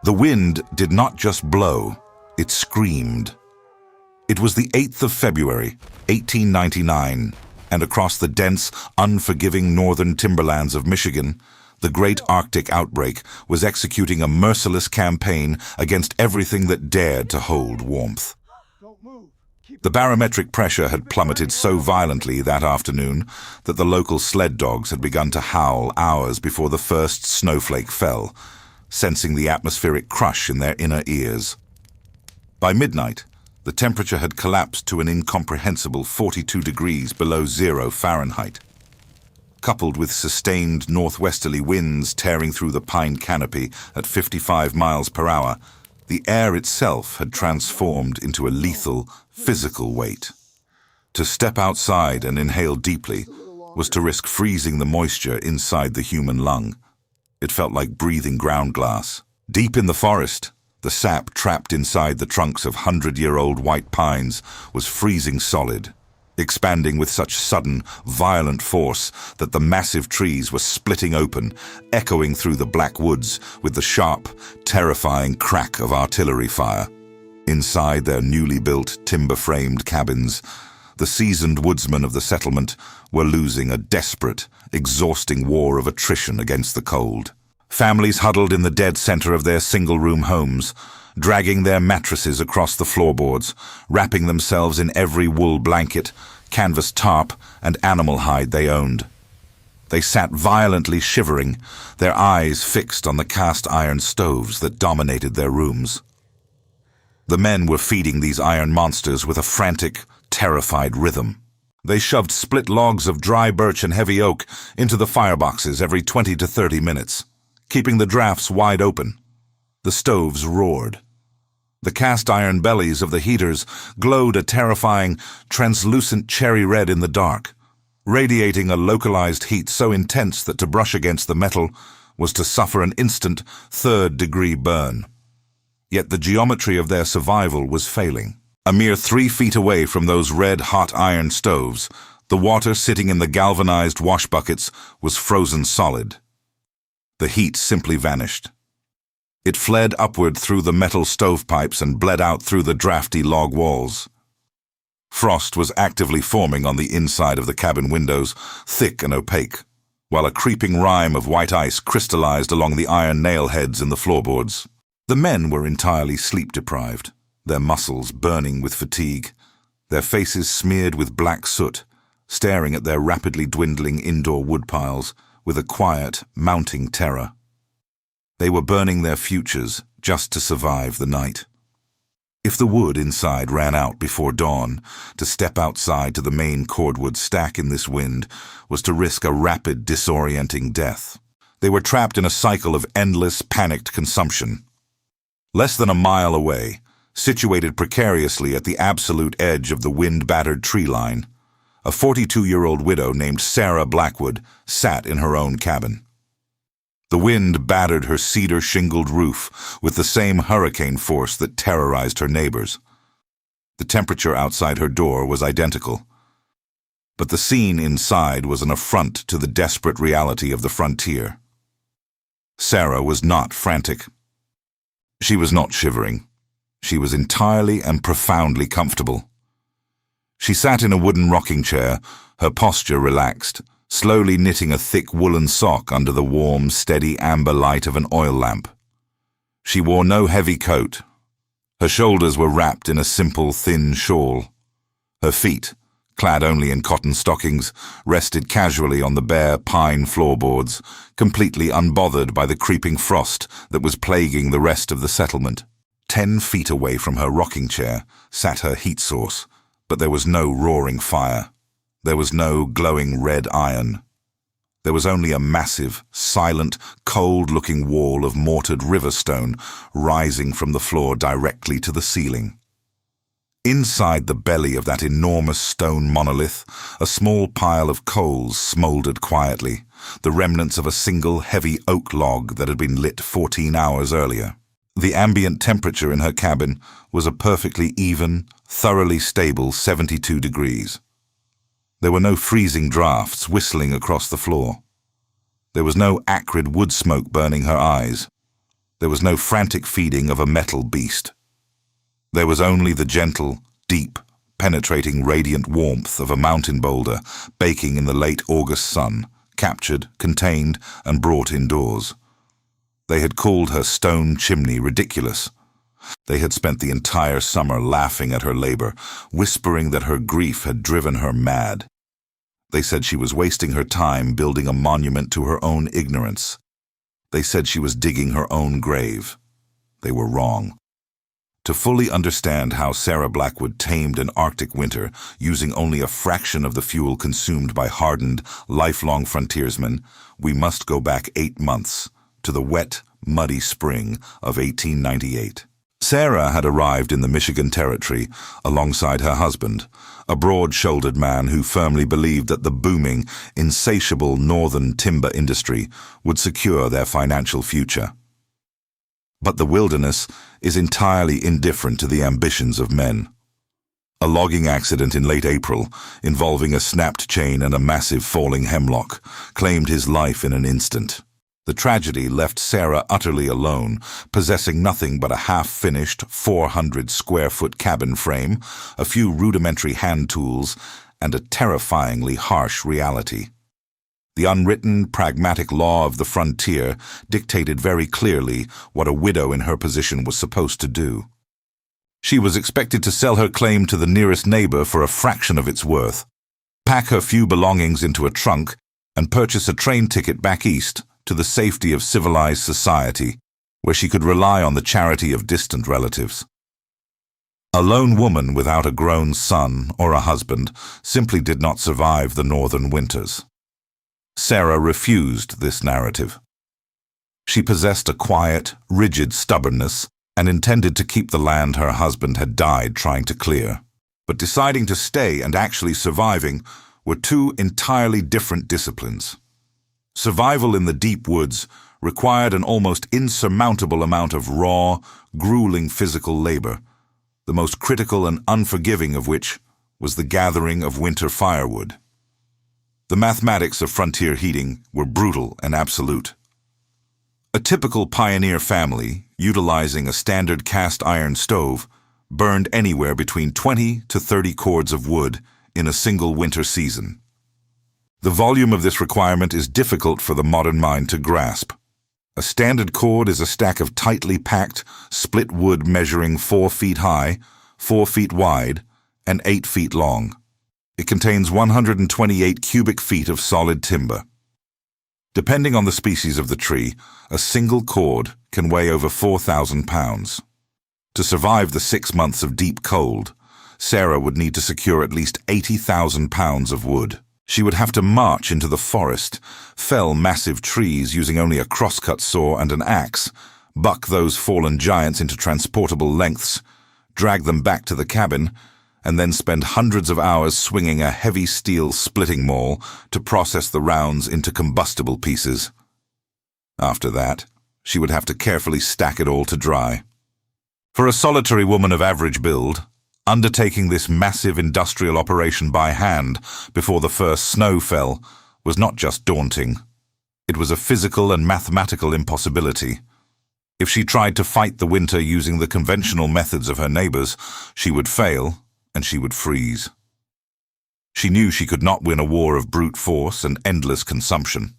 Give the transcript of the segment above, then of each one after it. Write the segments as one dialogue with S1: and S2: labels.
S1: The wind did not just blow, it screamed. It was the 8th of February, 1899, and across the dense, unforgiving northern timberlands of Michigan, the great Arctic outbreak was executing a merciless campaign against everything that dared to hold warmth. The barometric pressure had plummeted so violently that afternoon that the local sled dogs had begun to howl hours before the first snowflake fell, sensing the atmospheric crush in their inner ears. By midnight, the temperature had collapsed to an incomprehensible 42 degrees below 0 Fahrenheit. Coupled with sustained northwesterly winds tearing through the pine canopy at 55 miles per hour, the air itself had transformed into a lethal, physical weight. To step outside and inhale deeply was to risk freezing the moisture inside the human lung. It felt like breathing ground glass. Deep in the forest, the sap trapped inside the trunks of 100-year-old white pines was freezing solid, expanding with such sudden, violent force that the massive trees were splitting open, echoing through the Blackwoods with the sharp, terrifying crack of artillery fire. Inside their newly built, timber-framed cabins, the seasoned woodsmen of the settlement were losing a desperate, exhausting war of attrition against the cold. Families huddled in the dead center of their single-room homes, dragging their mattresses across the floorboards, wrapping themselves in every wool blanket, canvas tarp, and animal hide they owned. They sat violently shivering, their eyes fixed on the cast-iron stoves that dominated their rooms. The men were feeding these iron monsters with a frantic, terrified rhythm. They shoved split logs of dry birch and heavy oak into the fireboxes every 20 to 30 minutes, keeping the drafts wide open. The stoves roared. The cast-iron bellies of the heaters glowed a terrifying, translucent cherry red in the dark, radiating a localized heat so intense that to brush against the metal was to suffer an instant, third-degree burn. Yet the geometry of their survival was failing. A mere 3 feet away from those red, hot iron stoves, the water sitting in the galvanized wash buckets was frozen solid. The heat simply vanished. It fled upward through the metal stovepipes and bled out through the drafty log walls. Frost was actively forming on the inside of the cabin windows, thick and opaque, while a creeping rime of white ice crystallized along the iron nail heads in the floorboards. The men were entirely sleep-deprived, their muscles burning with fatigue, their faces smeared with black soot, staring at their rapidly dwindling indoor woodpiles with a quiet, mounting terror. They were burning their futures just to survive the night. If the wood inside ran out before dawn, to step outside to the main cordwood stack in this wind was to risk a rapid, disorienting death. They were trapped in a cycle of endless, panicked consumption. Less than a mile away, situated precariously at the absolute edge of the wind-battered tree line, a 42-year-old widow named Sarah Blackwood sat in her own cabin. The wind battered her cedar-shingled roof with the same hurricane force that terrorized her neighbors. The temperature outside her door was identical, but the scene inside was an affront to the desperate reality of the frontier. Sarah was not frantic. She was not shivering. She was entirely and profoundly comfortable. She sat in a wooden rocking chair, her posture relaxed, slowly knitting a thick woolen sock under the warm, steady amber light of an oil lamp. She wore no heavy coat. Her shoulders were wrapped in a simple, thin shawl. Her feet, clad only in cotton stockings, rested casually on the bare pine floorboards, completely unbothered by the creeping frost that was plaguing the rest of the settlement. 10 feet away from her rocking chair sat her heat source, but there was no roaring fire. There was no glowing red iron. There was only a massive, silent, cold-looking wall of mortared river stone rising from the floor directly to the ceiling. Inside the belly of that enormous stone monolith, a small pile of coals smoldered quietly, the remnants of a single heavy oak log that had been lit 14 hours earlier. The ambient temperature in her cabin was a perfectly even, thoroughly stable 72 degrees. There were no freezing drafts whistling across the floor. There was no acrid wood smoke burning her eyes. There was no frantic feeding of a metal beast. There was only the gentle, deep, penetrating radiant warmth of a mountain boulder baking in the late August sun, captured, contained, and brought indoors. They had called her stone chimney ridiculous. They had spent the entire summer laughing at her labor, whispering that her grief had driven her mad. They said she was wasting her time building a monument to her own ignorance. They said she was digging her own grave. They were wrong. To fully understand how Sarah Blackwood tamed an Arctic winter using only a fraction of the fuel consumed by hardened, lifelong frontiersmen, we must go back 8 months, to the wet, muddy spring of 1898. Sarah had arrived in the Michigan Territory alongside her husband, a broad-shouldered man who firmly believed that the booming, insatiable northern timber industry would secure their financial future. But the wilderness is entirely indifferent to the ambitions of men. A logging accident in late April, involving a snapped chain and a massive falling hemlock, claimed his life in an instant. The tragedy left Sarah utterly alone, possessing nothing but a half-finished 400-square-foot cabin frame, a few rudimentary hand tools, and a terrifyingly harsh reality. The unwritten, pragmatic law of the frontier dictated very clearly what a widow in her position was supposed to do. She was expected to sell her claim to the nearest neighbor for a fraction of its worth, pack her few belongings into a trunk, and purchase a train ticket back east to the safety of civilized society, where she could rely on the charity of distant relatives. A lone woman without a grown son or a husband simply did not survive the northern winters. Sarah refused this narrative. She possessed a quiet, rigid stubbornness and intended to keep the land her husband had died trying to clear. But deciding to stay and actually surviving were two entirely different disciplines. Survival in the deep woods required an almost insurmountable amount of raw, grueling physical labor, the most critical and unforgiving of which was the gathering of winter firewood. The mathematics of frontier heating were brutal and absolute. A typical pioneer family, utilizing a standard cast iron stove, burned anywhere between 20 to 30 cords of wood in a single winter season. The volume of this requirement is difficult for the modern mind to grasp. A standard cord is a stack of tightly packed, split wood measuring 4 feet high, 4 feet wide, and 8 feet long. It contains 128 cubic feet of solid timber. Depending on the species of the tree, a single cord can weigh over 4,000 pounds. To survive the 6 months of deep cold, Sarah would need to secure at least 80,000 pounds of wood. She would have to march into the forest, fell massive trees using only a crosscut saw and an axe, buck those fallen giants into transportable lengths, drag them back to the cabin, and then spend hundreds of hours swinging a heavy steel splitting maul to process the rounds into combustible pieces. After that, she would have to carefully stack it all to dry. For a solitary woman of average build, undertaking this massive industrial operation by hand before the first snow fell was not just daunting. It was a physical and mathematical impossibility. If she tried to fight the winter using the conventional methods of her neighbors, she would fail, and she would freeze. She knew she could not win a war of brute force and endless consumption.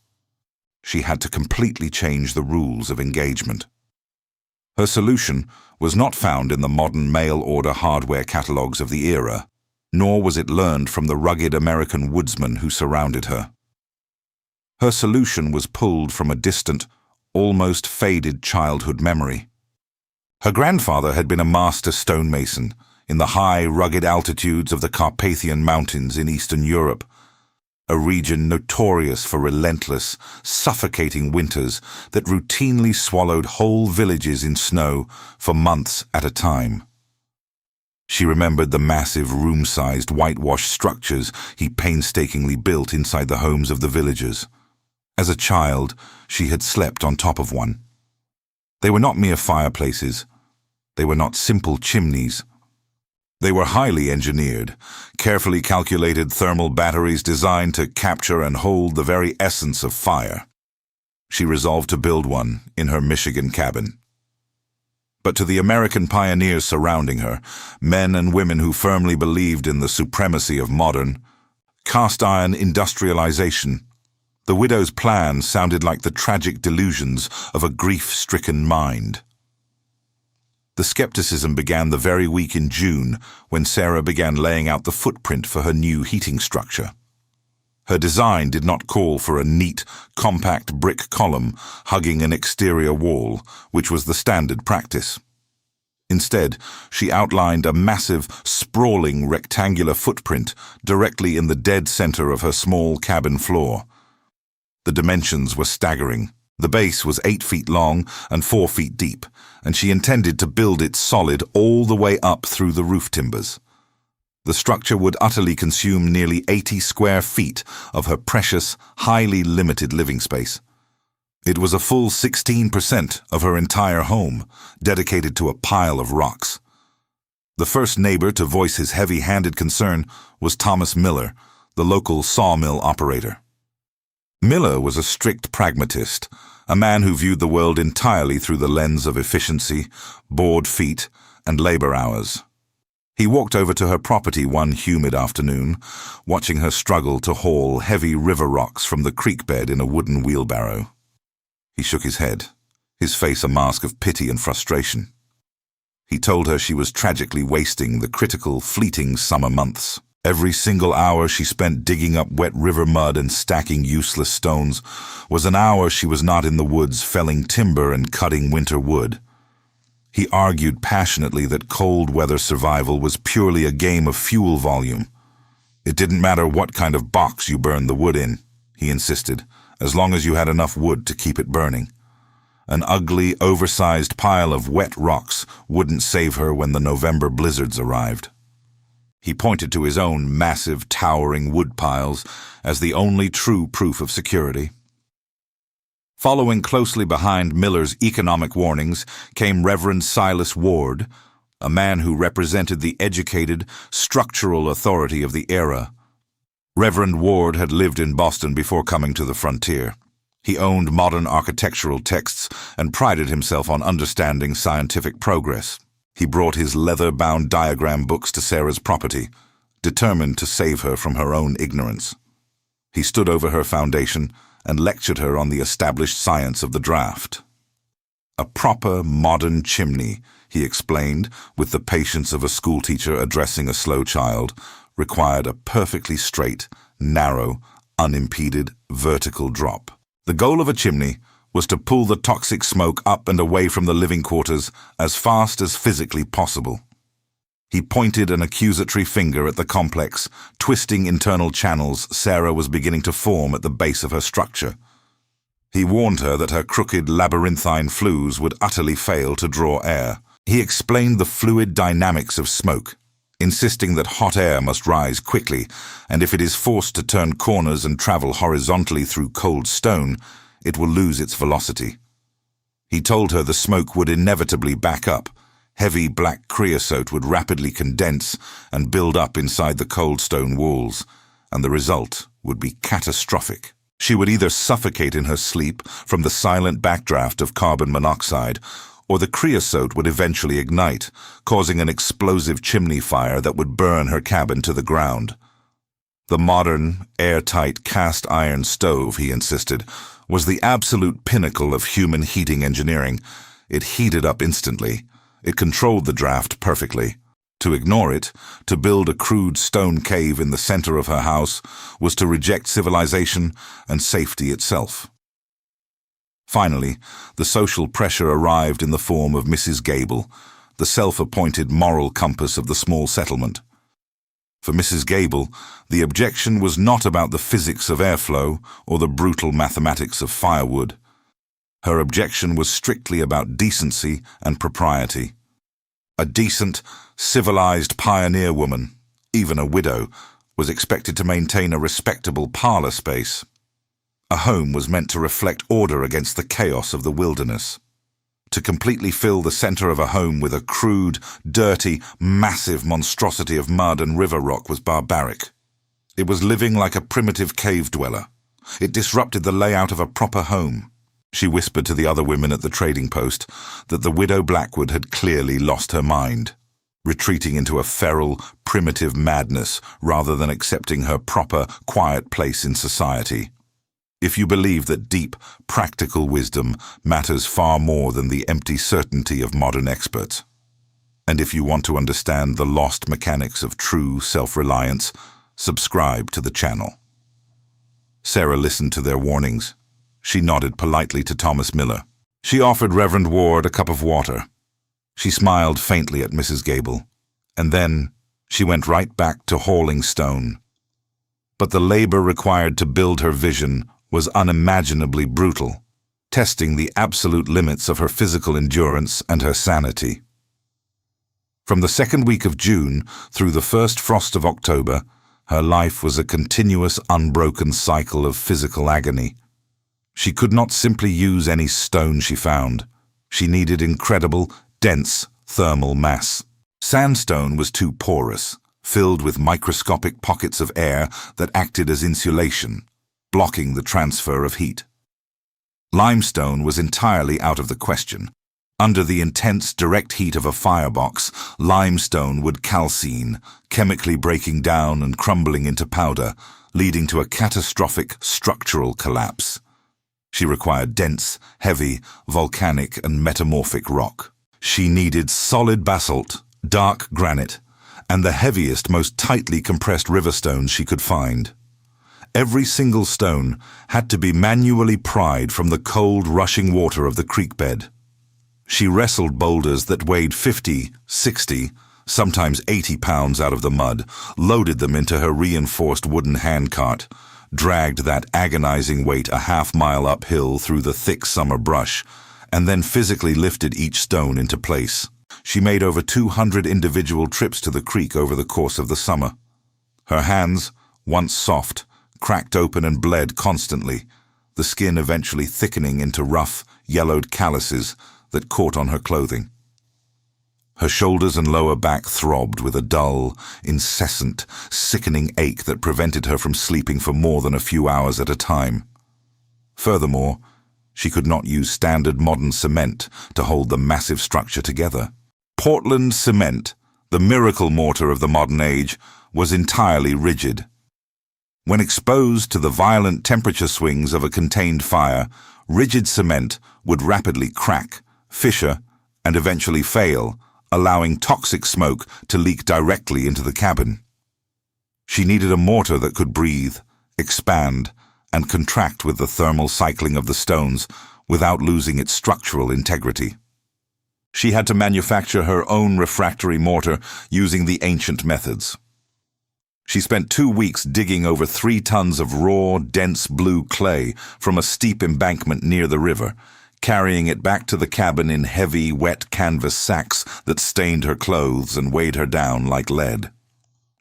S1: She had to completely change the rules of engagement. Her solution was not found in the modern mail-order hardware catalogues of the era, nor was it learned from the rugged American woodsmen who surrounded her. Her solution was pulled from a distant, almost faded childhood memory. Her grandfather had been a master stonemason in the high, rugged altitudes of the Carpathian Mountains in Eastern Europe, a region notorious for relentless, suffocating winters that routinely swallowed whole villages in snow for months at a time. She remembered the massive, room-sized, whitewashed structures he painstakingly built inside the homes of the villagers. As a child, she had slept on top of one. They were not mere fireplaces. They were not simple chimneys. They were highly engineered, carefully calculated thermal batteries designed to capture and hold the very essence of fire. She resolved to build one in her Michigan cabin. But to the American pioneers surrounding her, men and women who firmly believed in the supremacy of modern, cast-iron industrialization, the widow's plan sounded like the tragic delusions of a grief-stricken mind. The skepticism began the very week in June when Sarah began laying out the footprint for her new heating structure. Her design did not call for a neat, compact brick column hugging an exterior wall, which was the standard practice. Instead, she outlined a massive, sprawling rectangular footprint directly in the dead center of her small cabin floor. The dimensions were staggering. The base was 8 feet long and 4 feet deep, and she intended to build it solid all the way up through the roof timbers. The structure would utterly consume nearly 80 square feet of her precious, highly limited living space. It was a full 16% of her entire home, dedicated to a pile of rocks. The first neighbor to voice his heavy-handed concern was Thomas Miller, the local sawmill operator. Miller was a strict pragmatist, a man who viewed the world entirely through the lens of efficiency, board feet, and labor hours. He walked over to her property one humid afternoon, watching her struggle to haul heavy river rocks from the creek bed in a wooden wheelbarrow. He shook his head, his face a mask of pity and frustration. He told her she was tragically wasting the critical, fleeting summer months. Every single hour she spent digging up wet river mud and stacking useless stones was an hour she was not in the woods felling timber and cutting winter wood. He argued passionately that cold weather survival was purely a game of fuel volume. It didn't matter what kind of box you burned the wood in, he insisted, as long as you had enough wood to keep it burning. An ugly, oversized pile of wet rocks wouldn't save her when the November blizzards arrived. He pointed to his own massive, towering wood piles as the only true proof of security. Following closely behind Miller's economic warnings came Reverend Silas Ward, a man who represented the educated, structural authority of the era. Reverend Ward had lived in Boston before coming to the frontier. He owned modern architectural texts and prided himself on understanding scientific progress. He brought his leather-bound diagram books to Sarah's property, determined to save her from her own ignorance. He stood over her foundation and lectured her on the established science of the draft. A proper modern chimney, he explained, with the patience of a schoolteacher addressing a slow child, required a perfectly straight, narrow, unimpeded, vertical drop. The goal of a chimney was to pull the toxic smoke up and away from the living quarters as fast as physically possible. He pointed an accusatory finger at the complex, twisting internal channels Sarah was beginning to form at the base of her structure. He warned her that her crooked labyrinthine flues would utterly fail to draw air. He explained the fluid dynamics of smoke, insisting that hot air must rise quickly, and if it is forced to turn corners and travel horizontally through cold stone, it will lose its velocity. He told her the smoke would inevitably back up. Heavy black creosote would rapidly condense and build up inside the cold stone walls, and the result would be catastrophic. She would either suffocate in her sleep from the silent backdraft of carbon monoxide, or the creosote would eventually ignite, causing an explosive chimney fire that would burn her cabin to the ground. The modern, airtight cast-iron stove, he insisted, was the absolute pinnacle of human heating engineering. It heated up instantly. It controlled the draft perfectly. To ignore it, to build a crude stone cave in the center of her house, was to reject civilization and safety itself. Finally, the social pressure arrived in the form of Mrs. Gable, the self-appointed moral compass of the small settlement. For Mrs. Gable, the objection was not about the physics of airflow or the brutal mathematics of firewood. Her objection was strictly about decency and propriety. A decent, civilized pioneer woman, even a widow, was expected to maintain a respectable parlor space. A home was meant to reflect order against the chaos of the wilderness. To completely fill the center of a home with a crude, dirty, massive monstrosity of mud and river rock was barbaric. It was living like a primitive cave dweller. It disrupted the layout of a proper home. She whispered to the other women at the trading post that the widow Blackwood had clearly lost her mind, retreating into a feral, primitive madness rather than accepting her proper, quiet place in society. If you believe that deep, practical wisdom matters far more than the empty certainty of modern experts, and if you want to understand the lost mechanics of true self-reliance, subscribe to the channel. Sarah listened to their warnings. She nodded politely to Thomas Miller. She offered Reverend Ward a cup of water. She smiled faintly at Mrs. Gable, and then she went right back to hauling stone. But the labor required to build her vision was unimaginably brutal, testing the absolute limits of her physical endurance and her sanity. From the second week of June through the first frost of October, her life was a continuous, unbroken cycle of physical agony. She could not simply use any stone she found. She needed incredible, dense thermal mass. Sandstone was too porous, filled with microscopic pockets of air that acted as insulation, blocking the transfer of heat. Limestone was entirely out of the question. Under the intense direct heat of a firebox, limestone would calcine, chemically breaking down and crumbling into powder, leading to a catastrophic structural collapse. She required dense, heavy, volcanic and metamorphic rock. She needed solid basalt, dark granite, and the heaviest, most tightly compressed river stones she could find. Every single stone had to be manually pried from the cold, rushing water of the creek bed. She wrestled boulders that weighed 50, 60, sometimes 80 pounds out of the mud, loaded them into her reinforced wooden handcart, dragged that agonizing weight a half-mile uphill through the thick summer brush, and then physically lifted each stone into place. She made over 200 individual trips to the creek over the course of the summer. Her hands, once soft, cracked open and bled constantly, the skin eventually thickening into rough, yellowed calluses that caught on her clothing. Her shoulders and lower back throbbed with a dull, incessant, sickening ache that prevented her from sleeping for more than a few hours at a time. Furthermore, she could not use standard modern cement to hold the massive structure together. Portland cement, the miracle mortar of the modern age, was entirely rigid. When exposed to the violent temperature swings of a contained fire, rigid cement would rapidly crack, fissure, and eventually fail, allowing toxic smoke to leak directly into the cabin. She needed a mortar that could breathe, expand, and contract with the thermal cycling of the stones without losing its structural integrity. She had to manufacture her own refractory mortar using the ancient methods. She spent 2 weeks digging over 3 tons of raw, dense blue clay from a steep embankment near the river, carrying it back to the cabin in heavy, wet canvas sacks that stained her clothes and weighed her down like lead.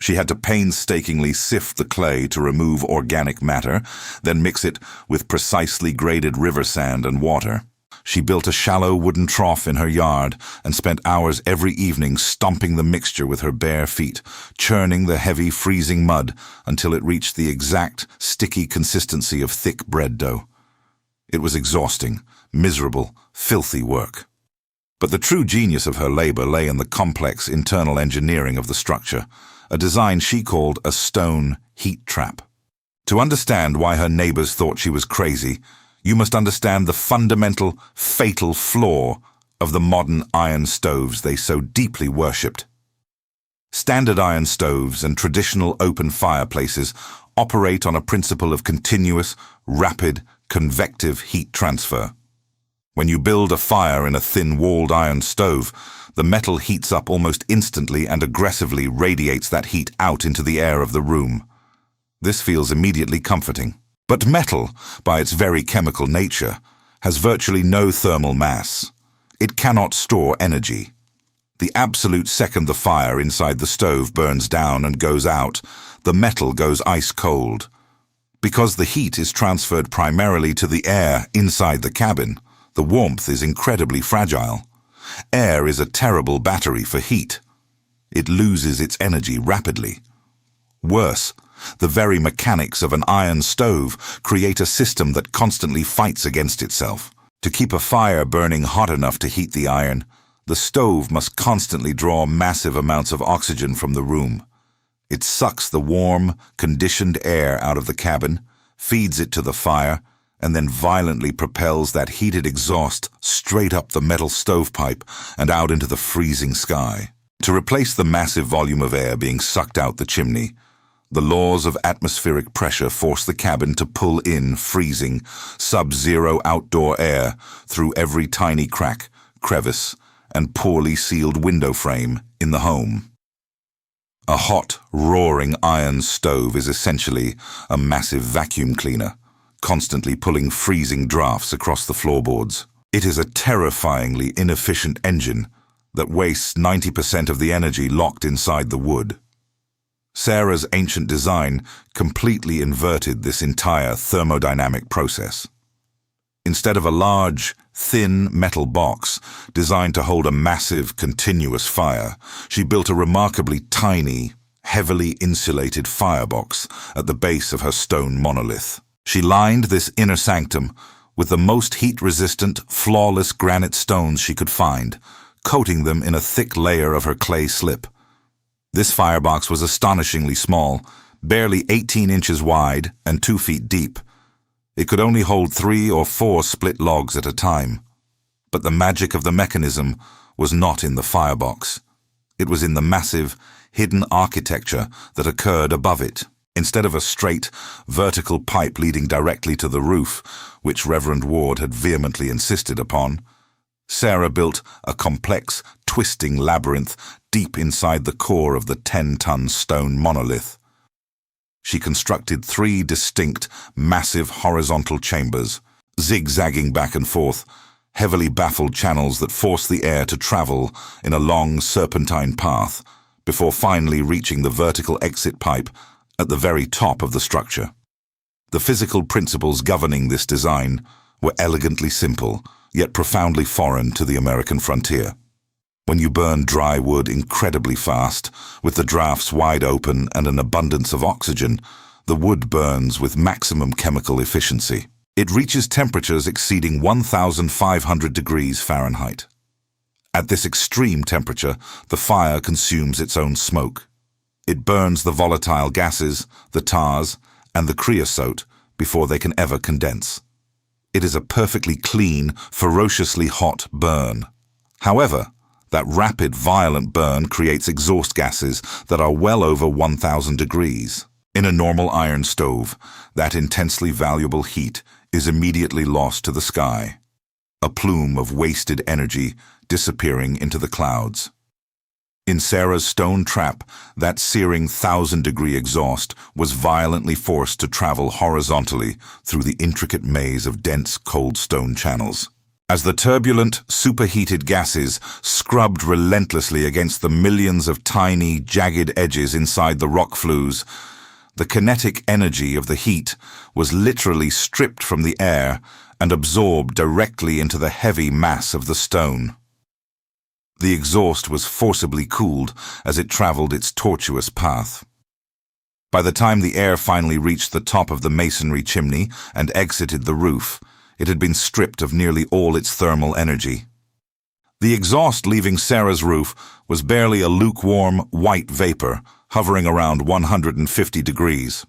S1: She had to painstakingly sift the clay to remove organic matter, then mix it with precisely graded river sand and water. She built a shallow wooden trough in her yard and spent hours every evening stomping the mixture with her bare feet, churning the heavy, freezing mud until it reached the exact, sticky consistency of thick bread dough. It was exhausting, miserable, filthy work. But the true genius of her labor lay in the complex internal engineering of the structure, a design she called a stone heat trap. To understand why her neighbors thought she was crazy, you must understand the fundamental, fatal flaw of the modern iron stoves they so deeply worshipped. Standard iron stoves and traditional open fireplaces operate on a principle of continuous, rapid, convective heat transfer. When you build a fire in a thin-walled iron stove, the metal heats up almost instantly and aggressively radiates that heat out into the air of the room. This feels immediately comforting. But metal, by its very chemical nature, has virtually no thermal mass. It cannot store energy. The absolute second the fire inside the stove burns down and goes out, the metal goes ice cold. Because the heat is transferred primarily to the air inside the cabin, the warmth is incredibly fragile. Air is a terrible battery for heat. It loses its energy rapidly. Worse, the very mechanics of an iron stove create a system that constantly fights against itself. To keep a fire burning hot enough to heat the iron, the stove must constantly draw massive amounts of oxygen from the room. It sucks the warm, conditioned air out of the cabin, feeds it to the fire, and then violently propels that heated exhaust straight up the metal stovepipe and out into the freezing sky. To replace the massive volume of air being sucked out the chimney, the laws of atmospheric pressure force the cabin to pull in freezing, sub-zero outdoor air through every tiny crack, crevice, and poorly sealed window frame in the home. A hot, roaring iron stove is essentially a massive vacuum cleaner, constantly pulling freezing drafts across the floorboards. It is a terrifyingly inefficient engine that wastes 90% of the energy locked inside the wood. Sarah's ancient design completely inverted this entire thermodynamic process. Instead of a large, thin metal box designed to hold a massive, continuous fire, she built a remarkably tiny, heavily insulated firebox at the base of her stone monolith. She lined this inner sanctum with the most heat-resistant, flawless granite stones she could find, coating them in a thick layer of her clay slip. This firebox was astonishingly small, barely 18 inches wide and 2 feet deep. It could only hold 3 or 4 split logs at a time. But the magic of the mechanism was not in the firebox. It was in the massive, hidden architecture that occurred above it. Instead of a straight, vertical pipe leading directly to the roof, which Reverend Ward had vehemently insisted upon, Sarah built a complex, twisting labyrinth deep inside the core of the 10-ton stone monolith. She constructed 3 distinct, massive horizontal chambers, zigzagging back and forth, heavily baffled channels that forced the air to travel in a long serpentine path before finally reaching the vertical exit pipe at the very top of the structure. The physical principles governing this design were elegantly simple, yet profoundly foreign to the American frontier. When you burn dry wood incredibly fast, with the drafts wide open and an abundance of oxygen, the wood burns with maximum chemical efficiency. It reaches temperatures exceeding 1,500 degrees Fahrenheit. At this extreme temperature, the fire consumes its own smoke. It burns the volatile gases, the tars, and the creosote before they can ever condense. It is a perfectly clean, ferociously hot burn. However, that rapid, violent burn creates exhaust gases that are well over 1,000 degrees. In a normal iron stove, that intensely valuable heat is immediately lost to the sky, a plume of wasted energy disappearing into the clouds. In Sarah's stone trap, that searing 1,000-degree exhaust was violently forced to travel horizontally through the intricate maze of dense, cold stone channels. As the turbulent, superheated gases scrubbed relentlessly against the millions of tiny, jagged edges inside the rock flues, the kinetic energy of the heat was literally stripped from the air and absorbed directly into the heavy mass of the stone. The exhaust was forcibly cooled as it traveled its tortuous path. By the time the air finally reached the top of the masonry chimney and exited the roof, it had been stripped of nearly all its thermal energy. The exhaust leaving Sarah's roof was barely a lukewarm, white vapor hovering around 150 degrees.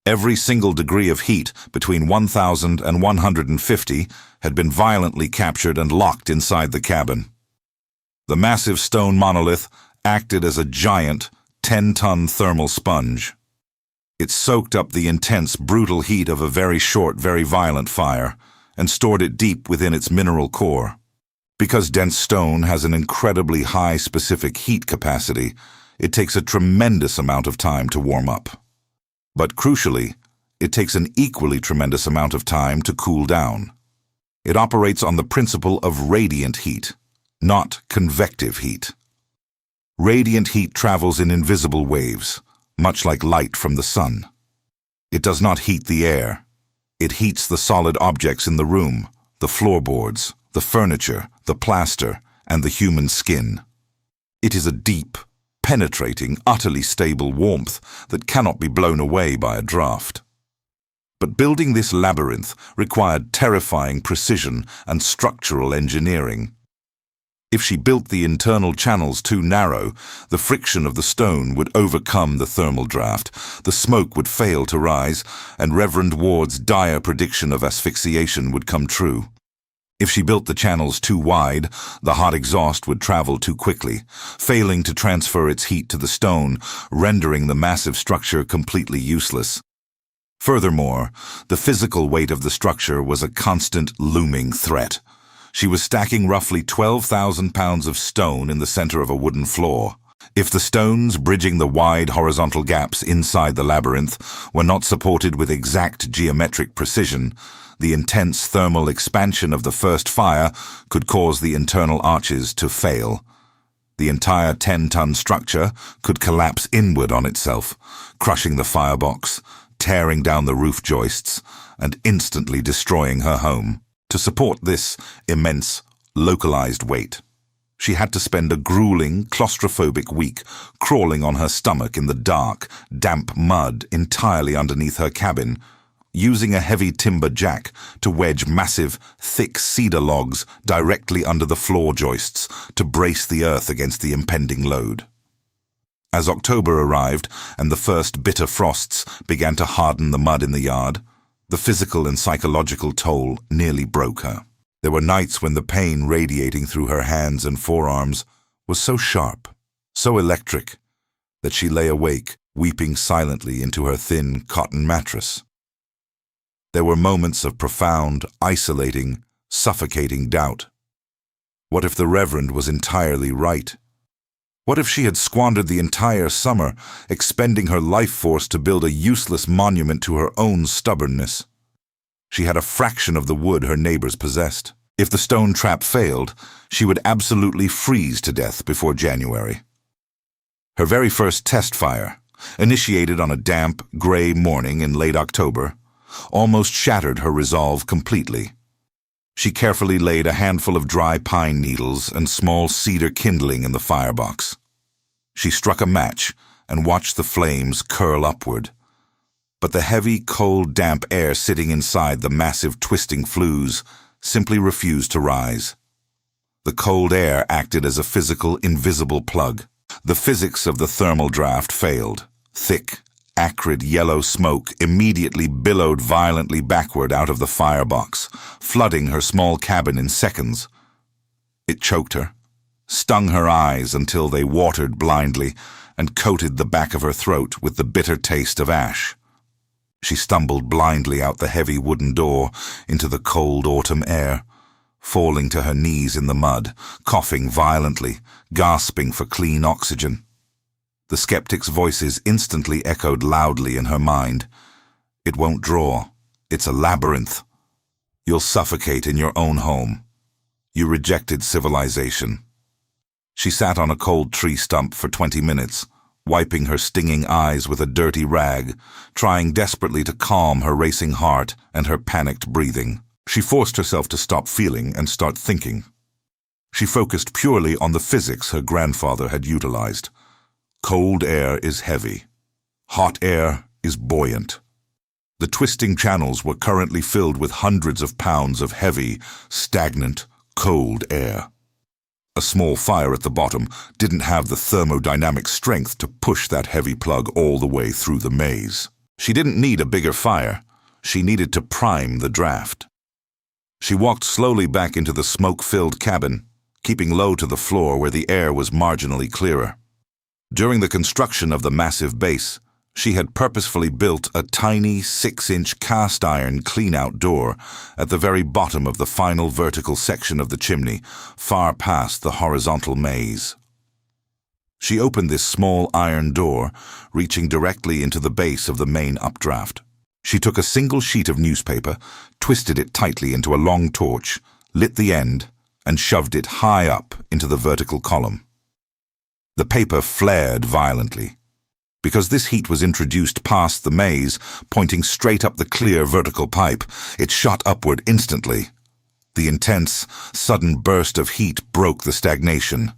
S1: Every single degree of heat between 1,000 and 150 had been violently captured and locked inside the cabin. The massive stone monolith acted as a giant, 10-ton thermal sponge. It soaked up the intense, brutal heat of a very short, very violent fire and stored it deep within its mineral core. Because dense stone has an incredibly high specific heat capacity, it takes a tremendous amount of time to warm up. But crucially, it takes an equally tremendous amount of time to cool down. It operates on the principle of radiant heat, not convective heat. Radiant heat travels in invisible waves, much like light from the sun. It does not heat the air. It heats the solid objects in the room, the floorboards, the furniture, the plaster, and the human skin. It is a deep, penetrating, utterly stable warmth that cannot be blown away by a draft. But building this labyrinth required terrifying precision and structural engineering. If she built the internal channels too narrow, the friction of the stone would overcome the thermal draft, the smoke would fail to rise, and Reverend Ward's dire prediction of asphyxiation would come true. If she built the channels too wide, the hot exhaust would travel too quickly, failing to transfer its heat to the stone, rendering the massive structure completely useless. Furthermore, the physical weight of the structure was a constant looming threat. She was stacking roughly 12,000 pounds of stone in the center of a wooden floor. If the stones bridging the wide horizontal gaps inside the labyrinth were not supported with exact geometric precision, the intense thermal expansion of the first fire could cause the internal arches to fail. The entire 10-ton structure could collapse inward on itself, crushing the firebox, tearing down the roof joists, and instantly destroying her home. To support this immense, localized weight, she had to spend a grueling, claustrophobic week crawling on her stomach in the dark, damp mud entirely underneath her cabin, using a heavy timber jack to wedge massive, thick cedar logs directly under the floor joists to brace the earth against the impending load. As October arrived and the first bitter frosts began to harden the mud in the yard, the physical and psychological toll nearly broke her. There were nights when the pain radiating through her hands and forearms was so sharp, so electric, that she lay awake, weeping silently into her thin cotton mattress. There were moments of profound, isolating, suffocating doubt. What if the Reverend was entirely right? What if she had squandered the entire summer, expending her life force to build a useless monument to her own stubbornness? She had a fraction of the wood her neighbors possessed. If the stone trap failed, she would absolutely freeze to death before January. Her very first test fire, initiated on a damp, gray morning in late October, almost shattered her resolve completely. She carefully laid a handful of dry pine needles and small cedar kindling in the firebox. She struck a match and watched the flames curl upward. But the heavy, cold, damp air sitting inside the massive twisting flues simply refused to rise. The cold air acted as a physical, invisible plug. The physics of the thermal draft failed. Thick, acrid yellow smoke immediately billowed violently backward out of the firebox, flooding her small cabin in seconds. It choked her, stung her eyes until they watered blindly, and coated the back of her throat with the bitter taste of ash. She stumbled blindly out the heavy wooden door into the cold autumn air, falling to her knees in the mud, coughing violently, gasping for clean oxygen. The skeptic's voices instantly echoed loudly in her mind. It won't draw. It's a labyrinth. You'll suffocate in your own home. You rejected civilization. She sat on a cold tree stump for 20 minutes, wiping her stinging eyes with a dirty rag, trying desperately to calm her racing heart and her panicked breathing. She forced herself to stop feeling and start thinking. She focused purely on the physics her grandfather had utilized. Cold air is heavy. Hot air is buoyant. The twisting channels were currently filled with hundreds of pounds of heavy, stagnant, cold air. A small fire at the bottom didn't have the thermodynamic strength to push that heavy plug all the way through the maze. She didn't need a bigger fire. She needed to prime the draft. She walked slowly back into the smoke-filled cabin, keeping low to the floor where the air was marginally clearer. During the construction of the massive base, she had purposefully built a tiny 6-inch cast-iron clean-out door at the very bottom of the final vertical section of the chimney, far past the horizontal maze. She opened this small iron door, reaching directly into the base of the main updraft. She took a single sheet of newspaper, twisted it tightly into a long torch, lit the end, and shoved it high up into the vertical column. The paper flared violently. Because this heat was introduced past the maze, pointing straight up the clear vertical pipe, it shot upward instantly. The intense, sudden burst of heat broke the stagnation.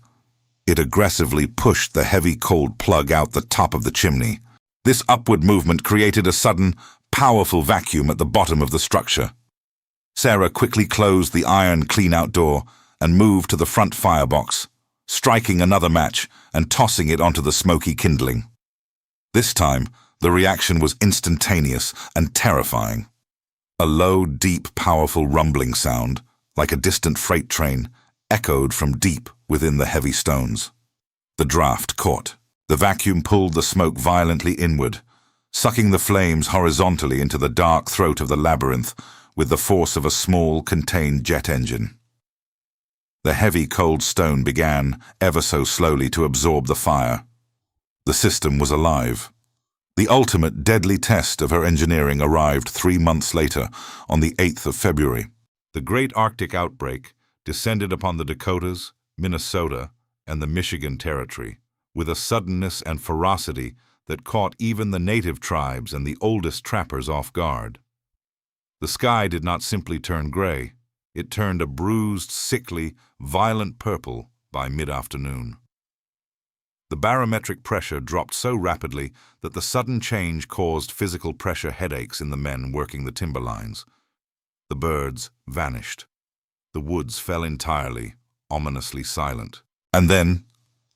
S1: It aggressively pushed the heavy cold plug out the top of the chimney. This upward movement created a sudden, powerful vacuum at the bottom of the structure. Sarah quickly closed the iron clean-out door and moved to the front firebox, striking another match and tossing it onto the smoky kindling. This time, the reaction was instantaneous and terrifying. A low, deep, powerful rumbling sound, like a distant freight train, echoed from deep within the heavy stones. The draft caught. The vacuum pulled the smoke violently inward, sucking the flames horizontally into the dark throat of the labyrinth with the force of a small, contained jet engine. The heavy, cold stone began, ever so slowly, to absorb the fire. The system was alive. The ultimate deadly test of her engineering arrived 3 months later, on the 8th of February. The great Arctic outbreak descended upon the Dakotas, Minnesota, and the Michigan Territory, with a suddenness and ferocity that caught even the native tribes and the oldest trappers off guard. The sky did not simply turn gray. It turned a bruised, sickly, violent purple by mid-afternoon. The barometric pressure dropped so rapidly that the sudden change caused physical pressure headaches in the men working the timberlines. The birds vanished. The woods fell entirely, ominously silent. And then,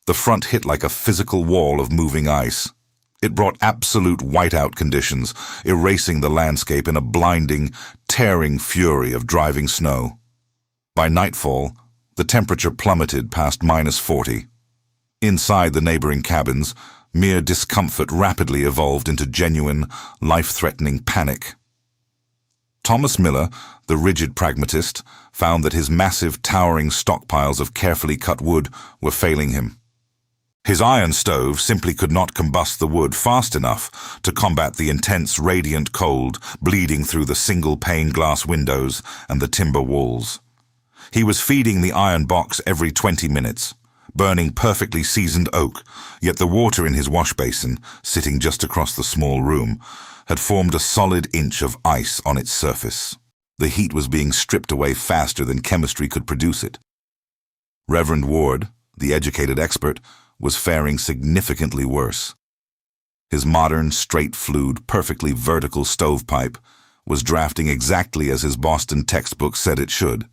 S1: the front hit like a physical wall of moving ice. It brought absolute whiteout conditions, erasing the landscape in a blinding, tearing fury of driving snow. By nightfall, the temperature plummeted past -40. Inside the neighboring cabins, mere discomfort rapidly evolved into genuine, life-threatening panic. Thomas Miller, the rigid pragmatist, found that his massive, towering stockpiles of carefully cut wood were failing him. His iron stove simply could not combust the wood fast enough to combat the intense, radiant cold bleeding through the single-pane glass windows and the timber walls. He was feeding the iron box every 20 minutes, burning perfectly seasoned oak, yet the water in his wash basin, sitting just across the small room, had formed a solid inch of ice on its surface. The heat was being stripped away faster than chemistry could produce it. Reverend Ward, the educated expert, was faring significantly worse. His modern, straight-flued, perfectly vertical stovepipe was drafting exactly as his Boston textbook said it should.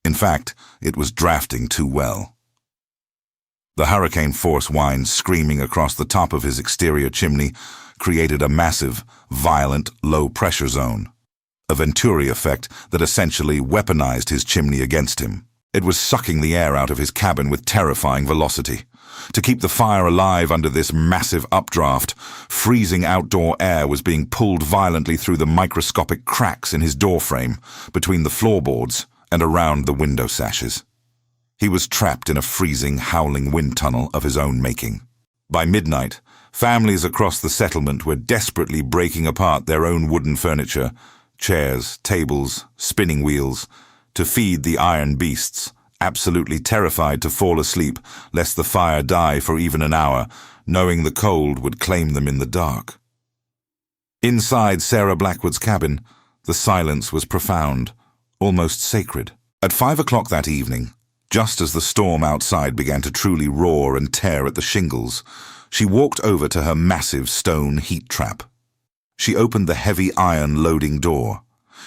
S1: In fact, it was drafting too well. The hurricane force winds screaming across the top of his exterior chimney created a massive, violent, low-pressure zone, a Venturi effect that essentially weaponized his chimney against him. It was sucking the air out of his cabin with terrifying velocity. To keep the fire alive under this massive updraft, freezing outdoor air was being pulled violently through the microscopic cracks in his doorframe, between the floorboards and around the window sashes. He was trapped in a freezing, howling wind tunnel of his own making. By midnight, families across the settlement were desperately breaking apart their own wooden furniture, chairs, tables, spinning wheels, to feed the iron beasts, absolutely terrified to fall asleep lest the fire die for even an hour, knowing the cold would claim them in the dark. Inside Sarah Blackwood's cabin, the silence was profound, almost sacred. At 5 o'clock that evening, just as the storm outside began to truly roar and tear at the shingles, she walked over to her massive stone heat trap. She opened the heavy iron loading door.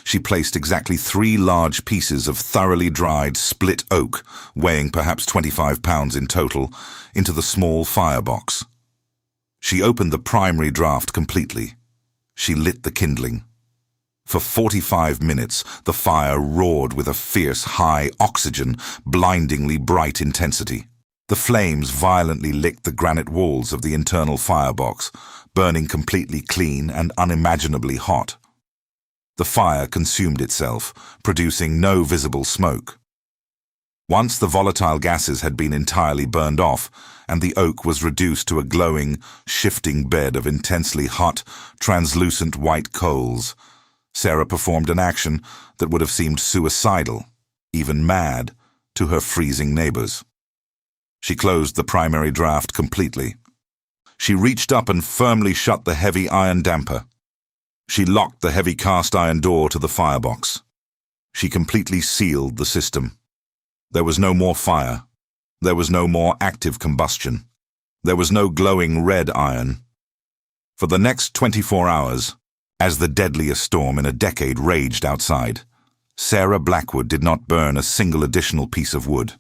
S1: She placed exactly 3 large pieces of thoroughly dried split oak, weighing perhaps 25 pounds in total, into the small firebox. She opened the primary draft completely. She lit the kindling. For 45 minutes, the fire roared with a fierce, high oxygen, blindingly bright intensity. The flames violently licked the granite walls of the internal firebox, burning completely clean and unimaginably hot. The fire consumed itself, producing no visible smoke. Once the volatile gases had been entirely burned off, and the oak was reduced to a glowing, shifting bed of intensely hot, translucent white coals, Sarah performed an action that would have seemed suicidal, even mad, to her freezing neighbors. She closed the primary draft completely. She reached up and firmly shut the heavy iron damper. She locked the heavy cast-iron door to the firebox. She completely sealed the system. There was no more fire. There was no more active combustion. There was no glowing red iron. For the next 24 hours, As the deadliest storm in a decade raged outside, Sarah Blackwood did not burn a single additional piece of wood.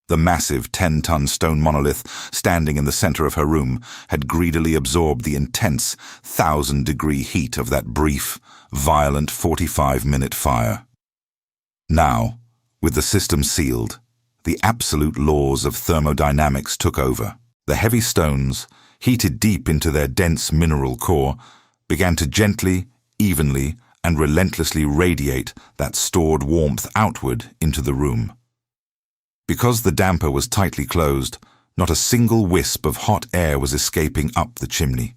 S1: The massive 10-ton stone monolith standing in the center of her room had greedily absorbed the intense 1,000-degree heat of that brief, violent 45-minute fire. Now, with the system sealed, the absolute laws of thermodynamics took over. The heavy stones, heated deep into their dense mineral core, began to gently, evenly, and relentlessly radiate that stored warmth outward into the room. Because the damper was tightly closed, not a single wisp of hot air was escaping up the chimney.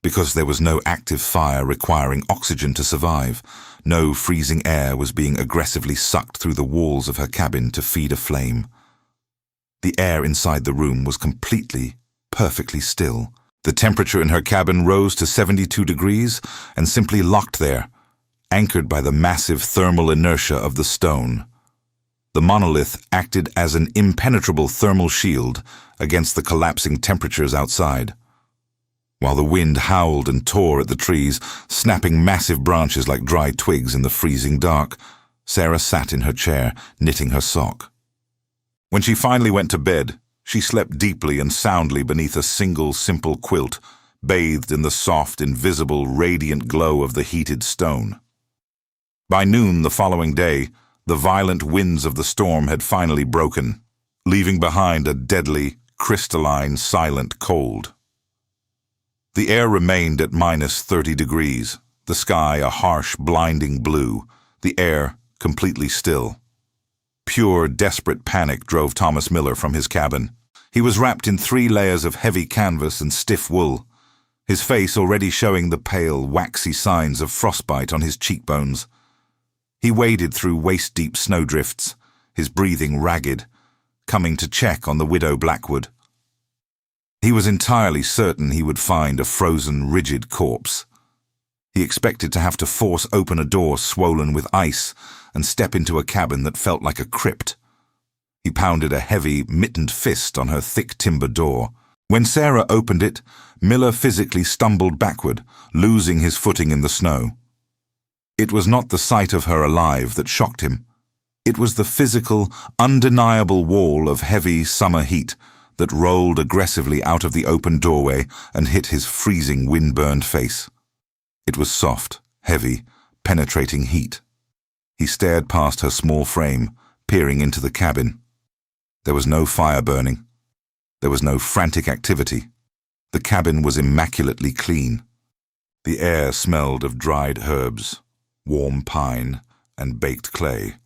S1: Because there was no active fire requiring oxygen to survive, no freezing air was being aggressively sucked through the walls of her cabin to feed a flame. The air inside the room was completely, perfectly still. The temperature in her cabin rose to 72 degrees and simply locked there, anchored by the massive thermal inertia of the stone. The monolith acted as an impenetrable thermal shield against the collapsing temperatures outside. While the wind howled and tore at the trees, snapping massive branches like dry twigs in the freezing dark, Sarah sat in her chair, knitting her sock. When she finally went to bed, she slept deeply and soundly beneath a single simple quilt, bathed in the soft, invisible, radiant glow of the heated stone. By noon the following day, the violent winds of the storm had finally broken, leaving behind a deadly, crystalline, silent cold. The air remained at -30 degrees, the sky a harsh, blinding blue, the air completely still. Pure, desperate panic drove Thomas Miller from his cabin. He was wrapped in 3 layers of heavy canvas and stiff wool, his face already showing the pale, waxy signs of frostbite on his cheekbones. He waded through waist-deep snowdrifts, his breathing ragged, coming to check on the widow Blackwood. He was entirely certain he would find a frozen, rigid corpse. He expected to have to force open a door swollen with ice and step into a cabin that felt like a crypt. He pounded a heavy, mittened fist on her thick timber door. When Sarah opened it, Miller physically stumbled backward, losing his footing in the snow. It was not the sight of her alive that shocked him. It was the physical, undeniable wall of heavy summer heat that rolled aggressively out of the open doorway and hit his freezing, wind-burned face. It was soft, heavy, penetrating heat. He stared past her small frame, peering into the cabin. There was no fire burning. There was no frantic activity. The cabin was immaculately clean. The air smelled of dried herbs, warm pine, and baked clay,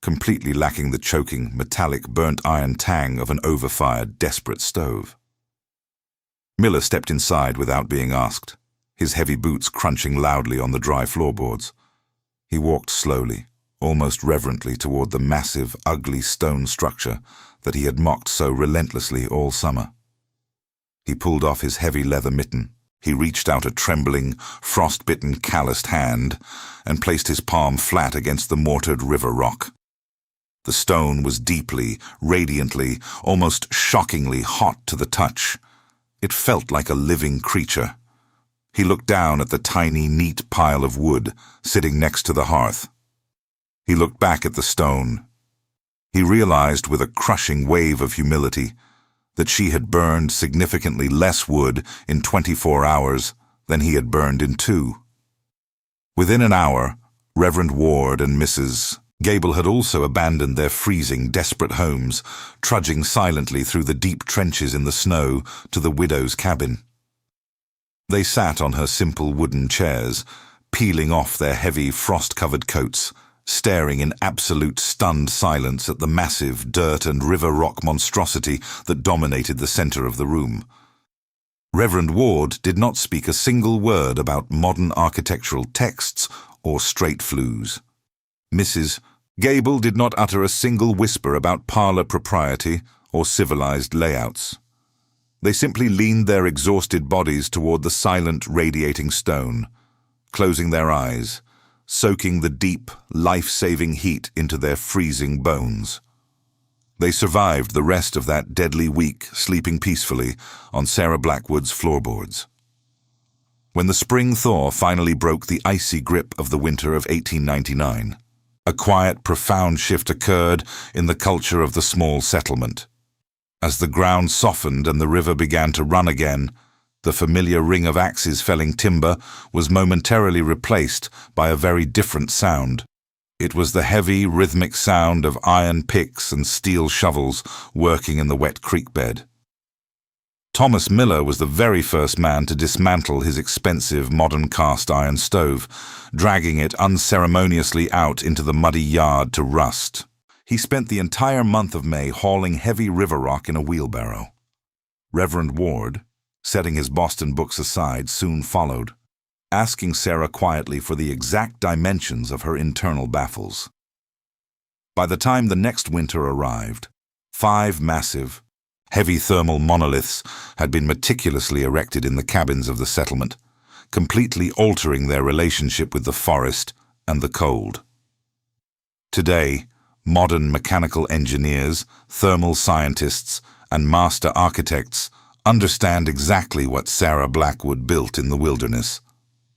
S1: completely lacking the choking, metallic, burnt iron tang of an overfired, desperate stove. Miller stepped inside without being asked, his heavy boots crunching loudly on the dry floorboards. He walked slowly, almost reverently toward the massive, ugly stone structure that he had mocked so relentlessly all summer. He pulled off his heavy leather mitten. He reached out a trembling, frost-bitten, calloused hand and placed his palm flat against the mortared river rock. The stone was deeply, radiantly, almost shockingly hot to the touch. It felt like a living creature. He looked down at the tiny, neat pile of wood sitting next to the hearth. He looked back at the stone. He realized with a crushing wave of humility that she had burned significantly less wood in 24 hours than he had burned in 2. Within an hour, Reverend Ward and Mrs. Gable had also abandoned their freezing, desperate homes, trudging silently through the deep trenches in the snow to the widow's cabin. They sat on her simple wooden chairs, peeling off their heavy, frost-covered coats, staring in absolute stunned silence at the massive dirt and river rock monstrosity that dominated the center of the room. Reverend Ward did not speak a single word about modern architectural texts or straight flues. Mrs. Gable did not utter a single whisper about parlor propriety or civilized layouts. They simply leaned their exhausted bodies toward the silent, radiating stone, closing their eyes, soaking the deep, life-saving heat into their freezing bones. They survived the rest of that deadly week sleeping peacefully on Sarah Blackwood's floorboards. when the spring thaw finally broke the icy grip of the winter of 1899. A quiet, profound shift occurred in the culture of the small settlement. As the ground softened and the river began to run again, the familiar ring of axes felling timber was momentarily replaced by a very different sound. It was the heavy, rhythmic sound of iron picks and steel shovels working in the wet creek bed. Thomas Miller was the very first man to dismantle his expensive modern cast iron stove, dragging it unceremoniously out into the muddy yard to rust. He spent the entire month of May hauling heavy river rock in a wheelbarrow. Reverend Ward, setting his Boston books aside, soon followed, asking Sarah quietly for the exact dimensions of her internal baffles. By the time the next winter arrived, 5 massive, heavy thermal monoliths had been meticulously erected in the cabins of the settlement, completely altering their relationship with the forest and the cold. Today, modern mechanical engineers, thermal scientists, and master architects understand exactly what Sarah Blackwood built in the wilderness.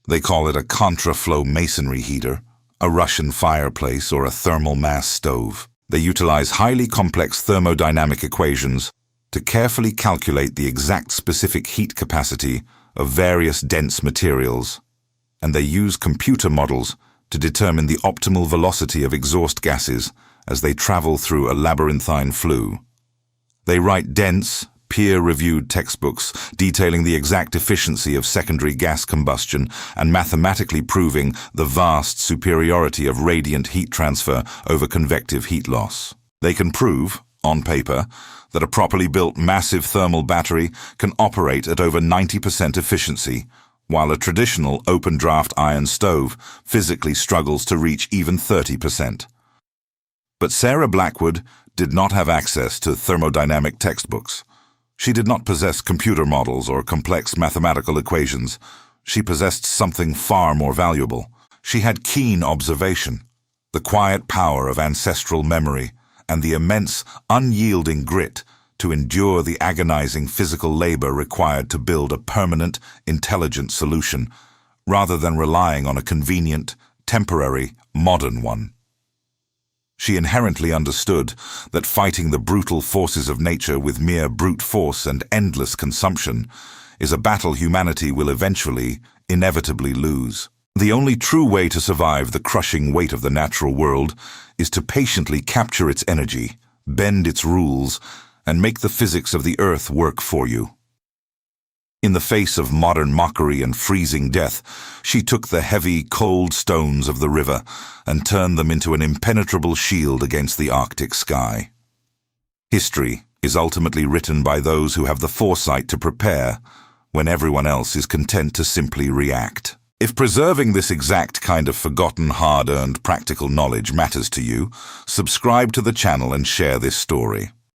S1: They call it a contraflow masonry heater, a Russian fireplace, or a thermal mass stove. They utilize highly complex thermodynamic equations to carefully calculate the exact specific heat capacity of various dense materials, and they use computer models to determine the optimal velocity of exhaust gases as they travel through a labyrinthine flue. They write dense, peer-reviewed textbooks detailing the exact efficiency of secondary gas combustion and mathematically proving the vast superiority of radiant heat transfer over convective heat loss. They can prove, on paper, that a properly built massive thermal battery can operate at over 90% efficiency, while a traditional open-draft iron stove physically struggles to reach even 30%. But Sarah Blackwood did not have access to thermodynamic textbooks. She did not possess computer models or complex mathematical equations. She possessed something far more valuable. She had keen observation, the quiet power of ancestral memory, and the immense, unyielding grit to endure the agonizing physical labor required to build a permanent, intelligent solution, rather than relying on a convenient, temporary, modern one. She inherently understood that fighting the brutal forces of nature with mere brute force and endless consumption is a battle humanity will eventually, inevitably lose. The only true way to survive the crushing weight of the natural world is to patiently capture its energy, bend its rules, and make the physics of the earth work for you. In the face of modern mockery and freezing death, she took the heavy, cold stones of the river and turned them into an impenetrable shield against the Arctic sky. History is ultimately written by those who have the foresight to prepare, when everyone else is content to simply react. If preserving this exact kind of forgotten, hard-earned practical knowledge matters to you, subscribe to the channel and share this story.